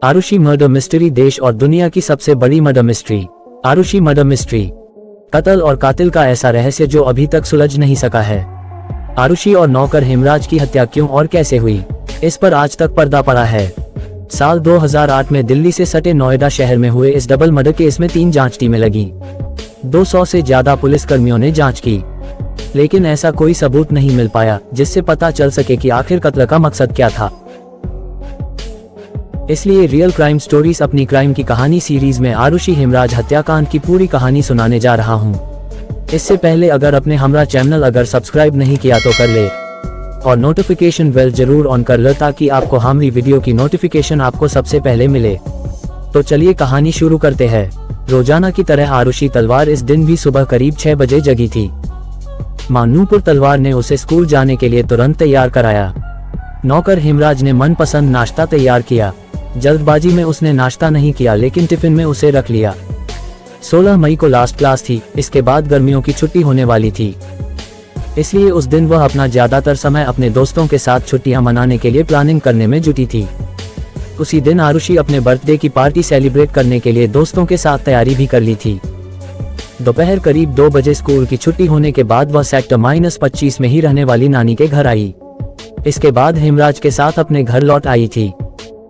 Arushi murder mystery, देश और दुनिया की सबसे बड़ी murder mystery. Aarushi murder mystery, कत्ल और कातिल का ऐसा रहस्य जो अभी तक सुलझ नहीं सका है। आरुषि और नौकर हेमराज की हत्या क्यों और कैसे हुई, इस पर आज तक पर्दा पड़ा है। साल 2008 में दिल्ली से सटे नोएडा शहर में हुए इस डबल मर्डर केस में 3 जांच टीमें लगी। 200 से ज्यादा पुलिसकर्मियों ने जांच की, लेकिन ऐसा कोई सबूत नहीं मिल पाया जिससे पता चल सके कि आखिर कत्ल का मकसद क्या था। इसलिए रियल क्राइम स्टोरीज अपनी क्राइम की कहानी सीरीज में आरुषि हेमराज हत्याकांड की पूरी कहानी सुनाने जा रहा हूं। इससे पहले अगर अपने हमरा चैनल अगर सब्सक्राइब नहीं किया तो कर ले और नोटिफिकेशन बेल जरूर ऑन कर ले ताकि आपको हमारी वीडियो की नोटिफिकेशन आपको सबसे पहले मिले। तो चलिए कहानी शुरू करते हैं। रोजाना की तरह आरुषि तलवार इस दिन भी सुबह करीब 6 बजे जगी थी। मानूपुर तलवार ने उसे स्कूल जाने के लिए तुरंत तैयार कराया। नौकर हेमराज ने मनपसंद नाश्ता तैयार किया। जल्दबाजी में उसने नाश्ता नहीं किया लेकिन टिफिन में उसे रख लिया। 16 मई को लास्ट क्लास थी, इसके बाद गर्मियों की छुट्टी होने वाली थी, इसलिए उस दिन वह अपना ज्यादातर समय अपने दोस्तों के साथ छुट्टियां मनाने के लिए प्लानिंग करने में जुटी थी। उसी दिन आरुषि अपने बर्थडे की पार्टी सेलिब्रेट करने के लिए दोस्तों के साथ तैयारी भी कर ली थी। दोपहर करीब 2 बजे स्कूल की छुट्टी होने के बाद वह सेक्टर -25 में ही रहने वाली नानी के घर आई। इसके बाद हेमराज के साथ अपने घर लौट आई थी।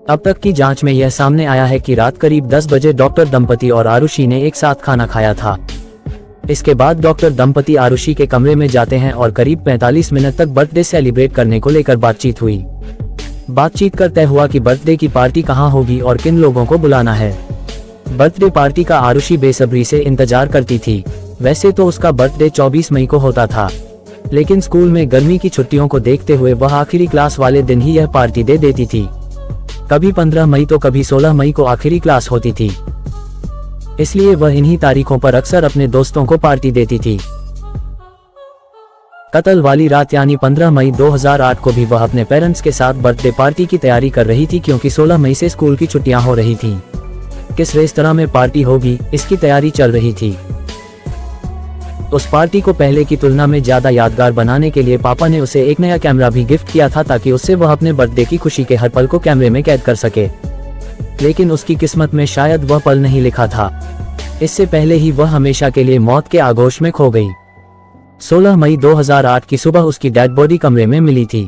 अब तक की जांच में यह सामने आया है कि रात करीब 10 बजे डॉक्टर दंपति और आरुषि ने एक साथ खाना खाया था। इसके बाद डॉक्टर दंपति आरुषि के कमरे में जाते हैं और करीब 45 मिनट तक बर्थडे सेलिब्रेट करने को लेकर बातचीत हुई। बातचीत कर तय हुआ कि बर्थडे की पार्टी कहाँ होगी और किन लोगों को बुलाना है। बर्थडे पार्टी का आरुषि बेसब्री से इंतजार करती थी। वैसे तो उसका बर्थडे 24 मई को होता था, लेकिन स्कूल में गर्मी की छुट्टियों को देखते हुए वह आखिरी क्लास वाले दिन ही यह पार्टी दे देती थी। कभी 15 मई तो कभी 16 मई को आखिरी क्लास होती थी, इसलिए वह इन्हीं तारीखों पर अक्सर अपने दोस्तों को पार्टी देती थी। कत्ल वाली रात यानी 15 मई 2008 को भी वह अपने पेरेंट्स के साथ बर्थडे पार्टी की तैयारी कर रही थी, क्योंकि 16 मई से स्कूल की छुट्टियां हो रही थीं। किस रेस्तरां में पार्टी होगी, इसकी तैयारी चल रही थी। उस पार्टी को पहले की तुलना में ज्यादा यादगार बनाने के लिए पापा ने उसे एक नया कैमरा भी गिफ्ट किया था, ताकि उससे वह अपने बर्थडे की खुशी के हर पल को कैमरे में कैद कर सके। लेकिन उसकी किस्मत में शायद वह पल नहीं लिखा था। इससे पहले ही वह हमेशा के लिए मौत के आगोश में खो गई। 16 मई 2008 की सुबह उसकी डेड बॉडी कमरे में मिली थी।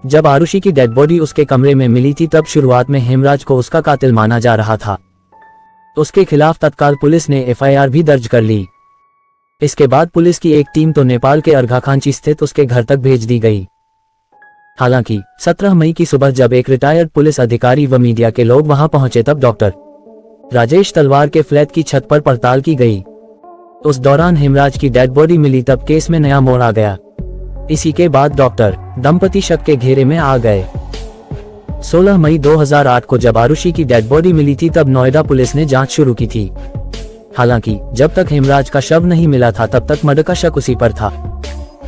जब आरुषि की डेड बॉडी उसके कमरे में मिली थी तब शुरुआत में हेमराज को उसका कातिल माना जा रहा था। उसके खिलाफ तत्काल पुलिस ने FIR भी दर्ज कर ली। इसके बाद पुलिस की एक टीम तो नेपाल के अर्घाखांची स्थित उसके घर तक भेज दी गई। हालांकि 17 मई की सुबह जब एक रिटायर्ड पुलिस अधिकारी व मीडिया के लोग वहां पहुंचे तब डॉक्टर राजेश तलवार के फ्लैट की छत पर पड़ताल की गई। उस दौरान हेमराज की डेड बॉडी मिली तब केस में नया मोड़ आ गया। इसी के बाद डॉक्टर दंपति शक के घेरे में आ गए। 16 मई 2008 को जब आरुषि की डेड बॉडी मिली थी तब नोएडा पुलिस ने जांच शुरू की थी। हालांकि जब तक हेमराज का शव नहीं मिला था तब तक मर्डर का शक उसी पर था,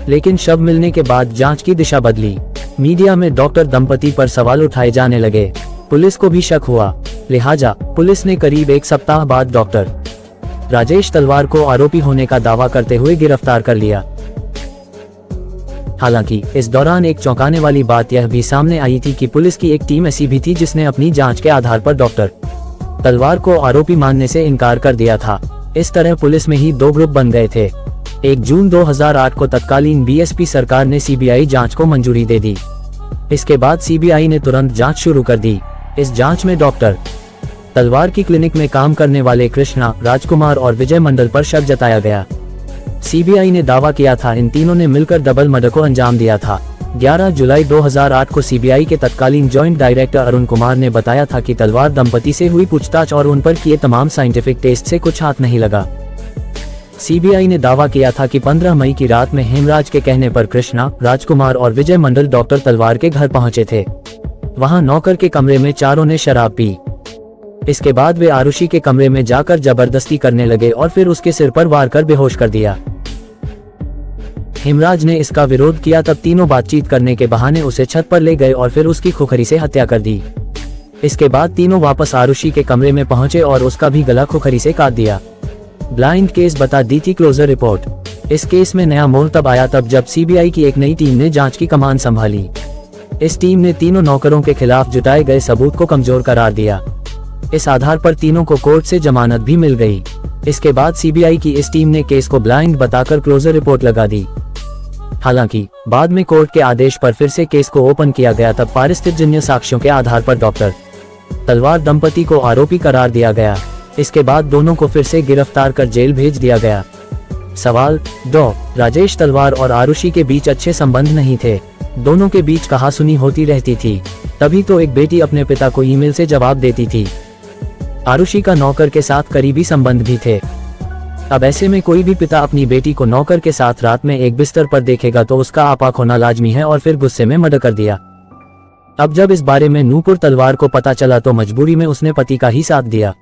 लेकिन शव मिलने के बाद जांच की दिशा बदली। मीडिया में डॉक्टर दंपति पर सवाल उठाए जाने लगे। पुलिस को भी शक हुआ, लिहाजा पुलिस ने करीब 1 सप्ताह बाद डॉक्टर राजेश तलवार को आरोपी होने का दावा करते हुए गिरफ्तार कर लिया। हालांकि इस दौरान एक चौंकाने वाली बात यह भी सामने आई थी कि पुलिस की एक टीम ऐसी भी थी जिसने अपनी जांच के आधार पर डॉक्टर तलवार को आरोपी मानने से इनकार कर दिया था। इस तरह पुलिस में ही 2 ग्रुप बन गए थे। 1 जून 2008 को तत्कालीन BSP सरकार ने CBI जांच को मंजूरी दे दी। इसके बाद CBI ने तुरंत जांच शुरू कर दी। इस जांच में डॉक्टर तलवार की क्लिनिक में काम करने वाले कृष्णा, राजकुमार और विजय मंडल पर शक जताया गया। CBI ने दावा किया था इन तीनों ने मिलकर डबल मर्डर को अंजाम दिया था। 11 जुलाई 2008 को CBI के तत्कालीन जॉइंट डायरेक्टर अरुण कुमार ने बताया था कि तलवार दंपति से हुई पूछताछ और उन पर किए तमाम साइंटिफिक टेस्ट से कुछ हाथ नहीं लगा। CBI ने दावा किया था कि 15 मई की रात में हेमराज के कहने पर कृष्णा, राजकुमार और विजय मंडल डॉक्टर तलवार के घर पहुंचे थे। वहां नौकर के कमरे में चारों ने शराब पी। इसके बाद वे आरुषि के कमरे में जाकर जबरदस्ती करने लगे और फिर उसके सिर पर वार कर बेहोश कर दिया। हेमराज ने इसका विरोध किया तब तीनों बातचीत करने के बहाने उसे छत पर ले गए और फिर उसकी खुखरी से हत्या कर दी। इसके बाद तीनों वापस आरुषि के कमरे में पहुंचे और उसका भी गला खुखरी से काट दिया। ब्लाइंड केस बता दी थी क्लोजर रिपोर्ट। इस केस में नया मोड़ तब आया तब जब CBI की एक नई टीम ने जांच की कमान संभाली। इस टीम ने तीनों नौकरों के खिलाफ जुटाए गए सबूत को कमजोर करार दिया। इस आधार पर तीनों को कोर्ट से जमानत भी मिल गई। इसके बाद सीबीआई की इस टीम ने केस को ब्लाइंड बताकर क्लोजर रिपोर्ट लगा दी। हालांकि बाद में कोर्ट के आदेश पर फिर से केस को ओपन किया गया, तब पारिस्थितिजन्य साक्ष्यों के आधार पर डॉक्टर तलवार दंपति को आरोपी करार दिया गया। इसके बाद दोनों को फिर से गिरफ्तार कर जेल भेज दिया गया। सवाल: राजेश तलवार और आरुषि के बीच अच्छे संबंध नहीं थे, दोनों के बीच कहासुनी होती रहती थी, तभी तो एक बेटी अपने पिता को ईमेल से जवाब देती थी। आरुषि का नौकर के साथ करीबी संबंध भी थे। अब ऐसे में कोई भी पिता अपनी बेटी को नौकर के साथ रात में एक बिस्तर पर देखेगा तो उसका आपा होना लाजमी है, और फिर गुस्से में मर्डर कर दिया। अब जब इस बारे में नूपुर तलवार को पता चला तो मजबूरी में उसने पति का ही साथ दिया।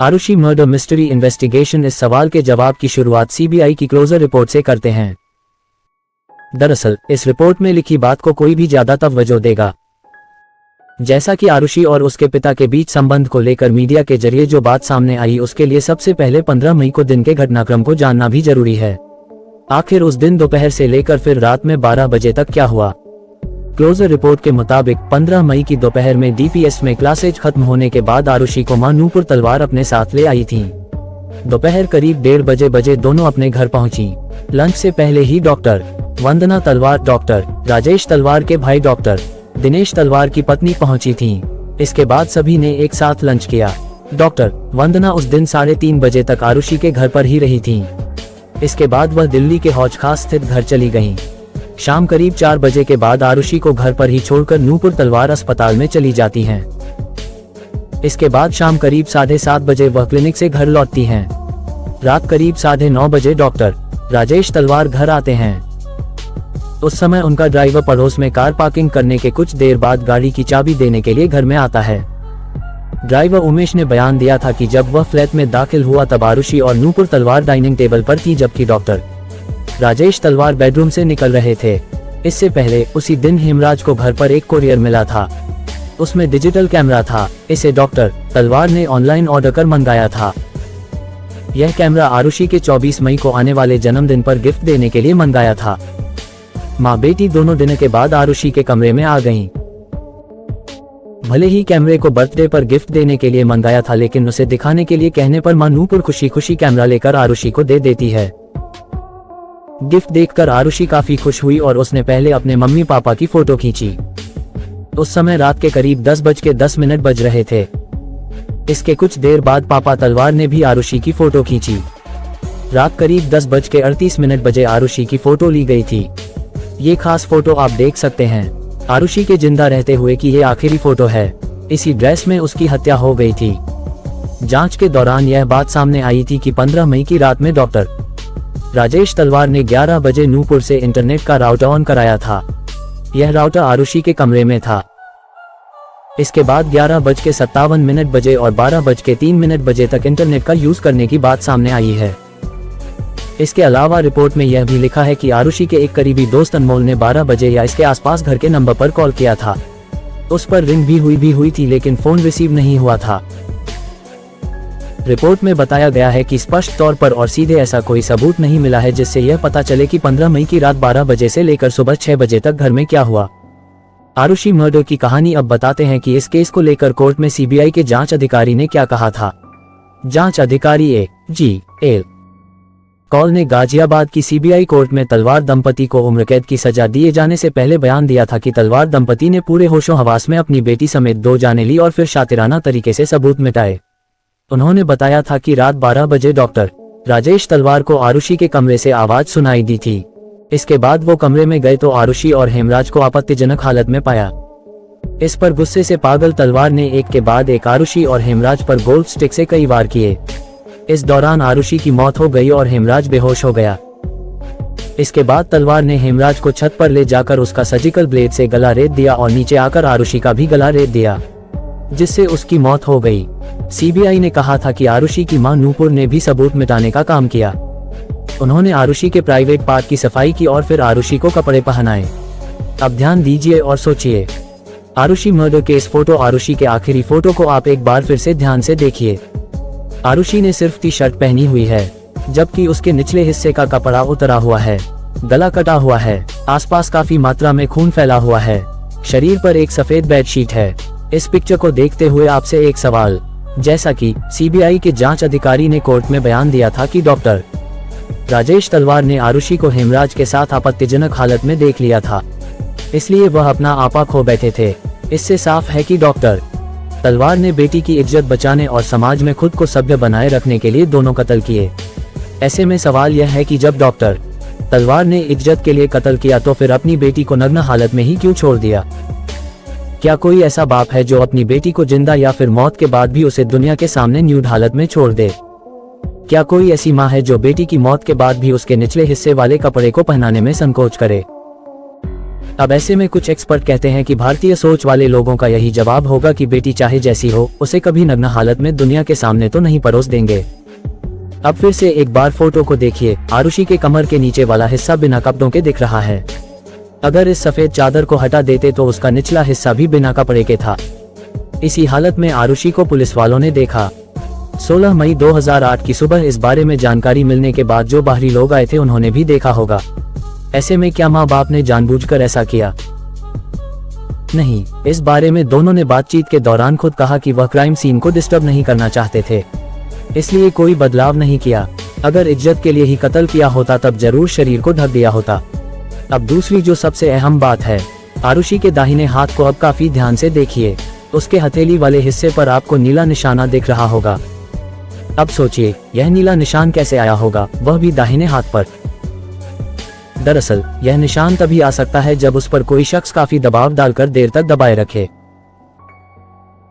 Aarushi murder mystery investigation. इस सवाल के जवाब की शुरुआत सीबीआई की क्लोजर रिपोर्ट से करते हैं। दरअसल इस रिपोर्ट में लिखी बात को कोई भी ज्यादा तवज्जो देगा। जैसा कि आरुषि और उसके पिता के बीच संबंध को लेकर मीडिया के जरिए जो बात सामने आई, उसके लिए सबसे पहले 15 मई को दिन के घटनाक्रम को जानना भी जरूरी है। आखिर उस दिन दोपहर से लेकर फिर रात में 12 बजे तक क्या हुआ। क्लोजर रिपोर्ट के मुताबिक 15 मई की दोपहर में डीपीएस में क्लासेज खत्म होने के बाद आरुषि को मां नूपुर तलवार अपने साथ ले आई थी। दोपहर करीब 1:30 बजे दोनों अपने घर पहुंची। लंच से पहले ही डॉक्टर वंदना तलवार, डॉक्टर राजेश तलवार के भाई डॉक्टर दिनेश तलवार की पत्नी पहुंची थीं। इसके बाद सभी ने एक साथ लंच किया। डॉक्टर वंदना उस दिन 3:30 बजे तक आरुषि के घर पर ही रही थीं। इसके बाद वह दिल्ली के हौज खास स्थित घर चली गईं। शाम करीब 4 बजे के बाद आरुषि को घर पर ही छोड़कर नूपुर तलवार अस्पताल में चली जाती हैं। इसके बाद शाम करीब 7:30 बजे वह क्लिनिक से घर लौटती हैं। रात करीब 9:30 बजे डॉक्टर राजेश तलवार घर आते हैं। उस समय उनका ड्राइवर पड़ोस में कार पार्किंग करने के कुछ देर बाद गाड़ी की चाबी देने के लिए घर में आता है। ड्राइवर उमेश ने बयान दिया था कि जब वह फ्लैट में दाखिल हुआ तब आरुषि और नूपुर तलवार डाइनिंग टेबल पर थी, जबकि डॉक्टर राजेश तलवार बेडरूम से निकल रहे थे। इससे पहले उसी दिन हेमराज को घर पर एक कोरियर मिला था। उसमें डिजिटल कैमरा था। इसे डॉक्टर तलवार ने ऑनलाइन ऑर्डर कर मंगाया था। यह कैमरा आरुषि के 24 मई को आने वाले जन्मदिन पर गिफ्ट देने के लिए मंगाया था। माँ बेटी दोनों दिन के बाद आरुषि के कमरे में आ गईं। भले ही कैमरे को बर्थडे पर गिफ्ट देने के लिए मंगाया था, लेकिन उसे दिखाने के लिए कहने पर मां नूपुर खुशी खुशी कैमरा लेकर आरुषि को दे देती है। गिफ्ट देखकर आरुषि काफी खुश हुई और उसने पहले अपने मम्मी पापा की फोटो खींची। उस समय रात के करीब 10:10 बज रहे थे। इसके कुछ देर बाद पापा तलवार ने भी आरुषि की फोटो खींची। रात करीब 10:38 बजे आरुषि की फोटो ली गई थी। ये खास फोटो आप देख सकते हैं। आरुषि के जिंदा रहते हुए की ये आखिरी फोटो है। इसी ड्रेस में उसकी हत्या हो गई थी। जांच के दौरान यह बात सामने आई थी कि 15 मई की रात में डॉक्टर राजेश तलवार ने 11 बजे नूपुर से इंटरनेट का राउटर ऑन कराया था। यह राउटर आरुषि के कमरे में था। इसके बाद 11:57 बजे और 12:03 बजे तक इंटरनेट का यूज करने की बात सामने आई है। इसके अलावा रिपोर्ट में यह भी लिखा है कि आरुषि के एक करीबी दोस्त अनमोल ने 12 बजे या इसके आसपास घर के नंबर पर कॉल किया था। उस पर रिंग भी हुई थी, लेकिन फोन रिसीव नहीं हुआ था। रिपोर्ट में बताया गया है कि स्पष्ट तौर पर और सीधे ऐसा कोई सबूत नहीं मिला है जिससे यह पता चले कि 15 मई की रात 12 बजे से लेकर सुबह 6 बजे तक घर में क्या हुआ। आरुषि मर्डर की कहानी अब बताते हैं कि इस केस को लेकर कोर्ट में सीबीआई के जांच अधिकारी ने क्या कहा था। जांच अधिकारी A.G.L. कौल ने गाजियाबाद की सीबीआई कोर्ट में तलवार दंपति को उम्र कैद की सजा दिए जाने से पहले बयान दिया था कि तलवार दंपति ने पूरे होशो हवास में अपनी बेटी समेत 2 जानें ली और फिर शातिराना तरीके से सबूत मिटाए। उन्होंने बताया था कि रात 12 बजे डॉक्टर राजेश तलवार को आरुषि के कमरे से आवाज सुनाई दी थी। इसके बाद वो कमरे में गए तो आरुषि और हेमराज को आपत्तिजनक हालत में पाया। इस पर गुस्से से पागल तलवार ने एक के बाद एक आरुषि और हेमराज पर गोल्फ स्टिक से कई वार किए। इस दौरान आरुषि की मौत हो गई और हेमराज बेहोश हो गया। इसके बाद तलवार ने हेमराज को छत पर ले जाकर उसका सर्जिकल ब्लेड से गला रेत दिया और नीचे आकर आरुषि का भी गला रेत दिया, जिससे उसकी मौत हो गई। सीबीआई ने कहा था कि आरुषि की मां नूपुर ने भी सबूत मिटाने का काम किया। उन्होंने आरुषि के प्राइवेट पार्ट की सफाई की और फिर आरुषि को कपड़े पहनाए। अब ध्यान दीजिए और सोचिए। Aarushi murder case photo. Aarushi के आखिरी फोटो को आप एक बार फिर से ध्यान से देखिए। आरुषि ने सिर्फ टी शर्ट पहनी हुई है, जबकि उसके निचले हिस्से का कपड़ा उतरा हुआ है, गला कटा हुआ है, आसपास काफी मात्रा में खून फैला हुआ है। शरीर पर एक सफेद बेडशीट है। इस पिक्चर को देखते हुए आपसे एक सवाल, जैसा कि सीबीआई के जांच अधिकारी ने कोर्ट में बयान दिया था कि डॉक्टर राजेश तलवार ने आरुषि को हेमराज के साथ आपत्तिजनक हालत में देख लिया था, इसलिए वह अपना आपा खो बैठे थे। इससे साफ है कि डॉक्टर तलवार ने बेटी की इज्जत बचाने और समाज में खुद को सभ्य बनाए रखने के लिए दोनों कत्ल किए। ऐसे में सवाल यह है कि जब डॉक्टर तलवार ने इज्जत के लिए कत्ल किया तो फिर अपनी बेटी को नग्न हालत में ही क्यों छोड़ दिया? क्या कोई ऐसा बाप है जो अपनी बेटी को जिंदा या फिर मौत के बाद भी उसे दुनिया के सामने न्यूड हालत में छोड़ दे? क्या कोई ऐसी माँ है जो बेटी की मौत के बाद भी उसके निचले हिस्से वाले कपड़े को पहनाने में संकोच करे? अब ऐसे में कुछ एक्सपर्ट कहते हैं कि भारतीय सोच वाले लोगों का यही जवाब होगा कि बेटी चाहे जैसी हो, उसे कभी नग्न हालत में दुनिया के सामने तो नहीं परोस देंगे। अब फिर से एक बार फोटो को देखिए। आरुषि के कमर के नीचे वाला हिस्सा बिना कपड़ों के दिख रहा है। अगर इस सफेद चादर को हटा देते तो उसका निचला हिस्सा भी बिना कपड़े के था। इसी हालत में आरुषि को पुलिस वालों ने देखा। 16 मई 2008 की सुबह इस बारे में जानकारी मिलने के बाद जो बाहरी लोग आए थे उन्होंने भी देखा होगा। ऐसे में क्या माँ बाप ने जानबूझकर ऐसा किया? नहीं, इस बारे में दोनों ने बातचीत के दौरान खुद कहा कि वह क्राइम सीन को डिस्टर्ब नहीं करना चाहते थे, इसलिए कोई बदलाव नहीं किया। अगर इज्जत के लिए ही कत्ल किया होता तब जरूर शरीर को ढक दिया होता। अब दूसरी जो सबसे अहम बात है, आरुषि के दाहिने हाथ को अब काफी ध्यान से देखिए। उसके हथेली वाले हिस्से पर आपको नीला निशाना दिख रहा होगा। अब सोचिए, यह नीला निशान कैसे आया होगा, वह भी दाहिने हाथ पर? दरअसल यह निशान तभी आ सकता है जब उस पर कोई शख्स काफी दबाव डालकर देर तक दबाए रखे,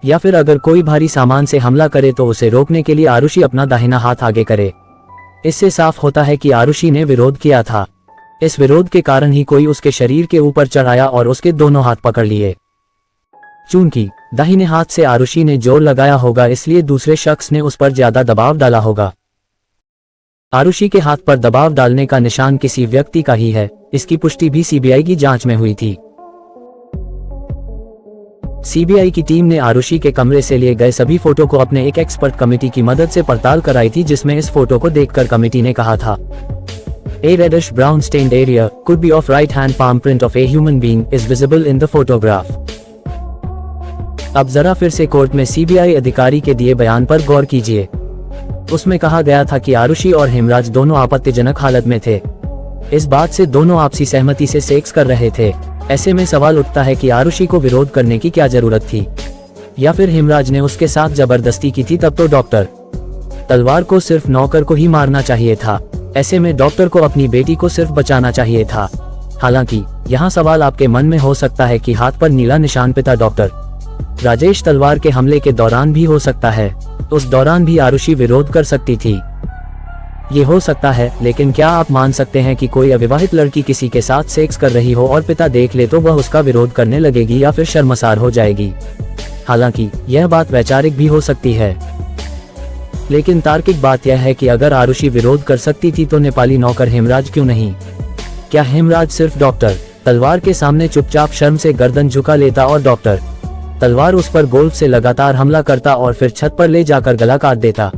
या फिर अगर कोई भारी सामान से हमला करे तो उसे रोकने के लिए आरुषि अपना दाहिना हाथ आगे करे। इससे साफ होता है कि आरुषि ने विरोध किया था। इस विरोध के कारण ही कोई उसके शरीर के ऊपर चढ़ाया और उसके दोनों हाथ पकड़ लिए। चूंकि दाहिने हाथ से आरुषि ने जोर लगाया होगा, इसलिए दूसरे शख्स ने उस पर ज्यादा दबाव डाला होगा। आरुषि के हाथ पर दबाव डालने का निशान किसी व्यक्ति का ही है। इसकी पुष्टि भी सीबीआई की जांच में हुई थी। सीबीआई की टीम ने आरुषि के कमरे से लिए गए सभी फोटो को अपने एक एक्सपर्ट कमेटी की मदद से पड़ताल कराई थी, जिसमें इस फोटो को देखकर कमेटी ने कहा था, A reddish brown stained area could be of right hand palm print of a human being is visible in the photograph. अब जरा फिर से कोर्ट में सीबीआई अधिकारी के दिए बयान पर गौर कीजिए। उसमें कहा गया था कि आरुषि और हेमराज दोनों आपत्तिजनक हालत में थे। इस बात से दोनों आपसी सहमति से सेक्स कर रहे थे। ऐसे में सवाल उठता है कि आरुषि को विरोध करने की क्या जरूरत थी, या फिर हेमराज ने उसके साथ जबरदस्ती की थी? तब तो डॉक्टर तलवार को सिर्फ नौकर को ही मारना चाहिए था। ऐसे में डॉक्टर को अपनी बेटी को सिर्फ बचाना चाहिए था। हालांकि यहाँ सवाल आपके मन में हो सकता है कि हाथ पर नीला निशान पिता डॉक्टर राजेश तलवार के हमले के दौरान भी हो सकता है। उस दौरान भी आरुषि विरोध कर सकती थी। ये हो सकता है, लेकिन क्या आप मान सकते हैं कि कोई अविवाहित लड़की किसी के साथ सेक्स कर रही हो और पिता देख ले तो वह उसका विरोध करने लगेगी या फिर शर्मसार हो जाएगी? हालांकि यह बात वैचारिक भी हो सकती है, लेकिन तार्किक बात यह है कि अगर आरुषि विरोध कर सकती थी तो नेपाली नौकर हेमराज क्यों नहीं? क्या हेमराज सिर्फ डॉक्टर तलवार के सामने चुपचाप शर्म से गर्दन झुका लेता और डॉक्टर तलवार उस पर गोल्फ से लगातार हमला करता और फिर छत पर ले जाकर गला काट देता?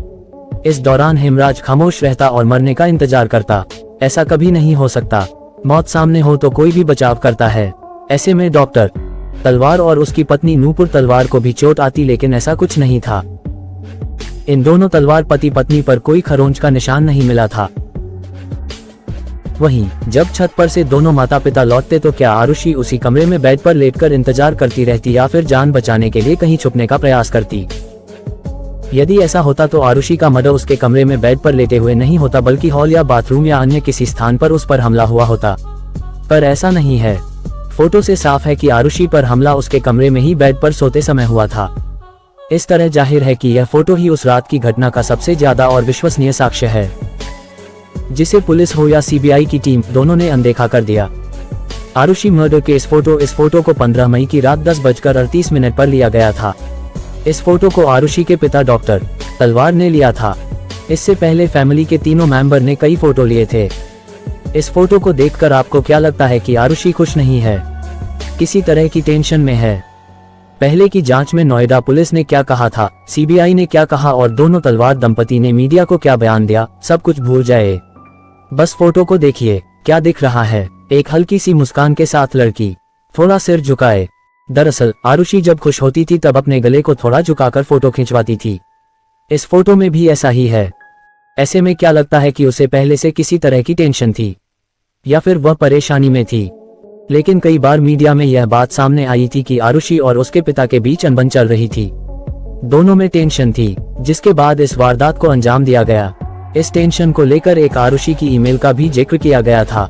इस दौरान हेमराज खामोश रहता और मरने का इंतजार करता? ऐसा कभी नहीं हो सकता। मौत सामने हो तो कोई भी बचाव करता है। ऐसे में डॉक्टर तलवार और उसकी पत्नी नूपुर तलवार को भी चोट आती, लेकिन ऐसा कुछ नहीं था। इन दोनों तलवार पति पत्नी पर कोई खरोंच का निशान नहीं मिला था। वहीं जब छत पर से दोनों माता पिता लौटते तो क्या आरुषि उसी कमरे में बेड पर लेटकर इंतजार करती रहती या फिर जान बचाने के लिए कहीं छुपने का प्रयास करती? यदि ऐसा होता तो आरुषि का मर्डर उसके कमरे में बेड पर लेटे हुए नहीं होता, बल्कि हॉल या बाथरूम या अन्य किसी स्थान पर उस पर हमला हुआ होता। पर ऐसा नहीं है। फोटो से साफ है कि आरुषि पर हमला उसके कमरे में ही बेड पर सोते समय हुआ था। इस तरह जाहिर है कि यह फोटो ही उस रात की घटना का सबसे ज्यादा और विश्वसनीय साक्ष्य है, जिसे पुलिस हो या सीबीआई की टीम दोनों ने अनदेखा कर दिया। आरुषि मर्डर के इस फोटो को 15 मई की रात 10:38 पर लिया गया था। इस फोटो को आरुषि के पिता डॉक्टर तलवार ने लिया था। इससे पहले फैमिली के तीनों मेंबर ने कई फोटो लिए थे। इस फोटो को देखकर आपको क्या लगता है कि आरुषि खुश नहीं है, किसी तरह की टेंशन में है? पहले की जांच में नोएडा पुलिस ने क्या कहा था, सीबीआई ने क्या कहा और दोनों तलवार दंपति ने मीडिया को क्या बयान दिया, सब कुछ भूल जाए। बस फोटो को देखिए, क्या दिख रहा है? एक हल्की सी मुस्कान के साथ लड़की, थोड़ा सिर झुकाए, दरअसल आरुषि जब खुश होती थी तब अपने गले को थोड़ा झुकाकर फोटो खिंचवाती थी। इस फोटो में भी ऐसा ही है। ऐसे में क्या लगता है कि उसे पहले से किसी तरह की टेंशन थी या फिर वह परेशानी में थी। लेकिन कई बार मीडिया में यह बात सामने आई थी कि आरुषि और उसके पिता के बीच अनबन चल रही थी। दोनों में टेंशन थी, जिसके बाद इस वारदात को अंजाम दिया गया। इस टेंशन को लेकर एक आरुषि की ईमेल का भी जिक्र किया गया था।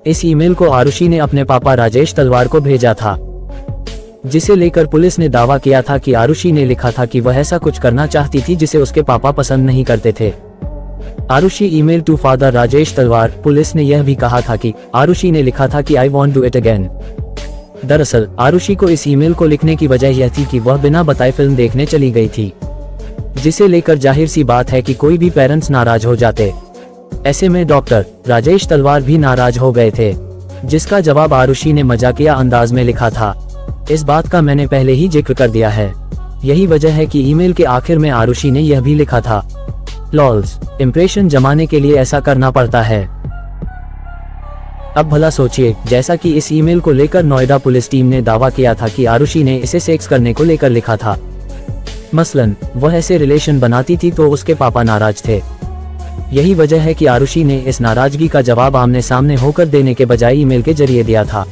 इस ईमेल को आरुषि ने अपने पापा राजेश तलवार को भेजा था, जिसे लेकर पुलिस ने दावा किया था कि आरुषि ने लिखा था कि वह ऐसा कुछ करना चाहती थी जिसे उसके पापा पसंद नहीं करते थे। Aarushi email to father Rajesh Talwar. Police ने यह भी कहा था कि आरुषि ने लिखा था कि I want do it again. दरअसल आरुषि को इस ईमेल को लिखने की वजह यह थी कि वह बिना बताए फिल्म देखने चली गई थी, जिसे लेकर जाहिर सी बात है कि कोई भी पेरेंट्स नाराज हो जाते। ऐसे में डॉक्टर राजेश तलवार भी नाराज हो गए थे, जिसका जवाब आरुषि ने मजाकिया अंदाज में लिखा था। इस बात का मैंने पहले ही जिक्र कर दिया है। यही वजह है कि ईमेल के आखिर में आरुषि ने यह भी लिखा था, लॉल्स, इंप्रेशन जमाने के लिए ऐसा करना पड़ता है। अब भला सोचिए, जैसा कि इस ईमेल को लेकर नोएडा पुलिस टीम ने दावा किया था कि आरुषि ने इसे सेक्स करने को लेकर लिखा था। मसलन वह ऐसे रिलेशन बनाती थी तो उसके पापा नाराज थे। यही वजह है कि आरुषि ने इस नाराजगी का जवाब आमने सामने होकर देने के बजाय ईमेल के जरिए दिया था।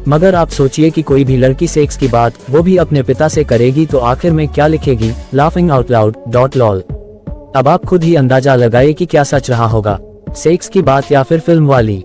मगर आप सोचिए कि कोई भी लड़की सेक्स की बात वो भी अपने पिता से करेगी तो आखिर में क्या लिखेगी, लाफिंग आउट लाउड .lol। अब आप खुद ही अंदाजा लगाइए कि क्या सच रहा होगा, सेक्स की बात या फिर फिल्म वाली।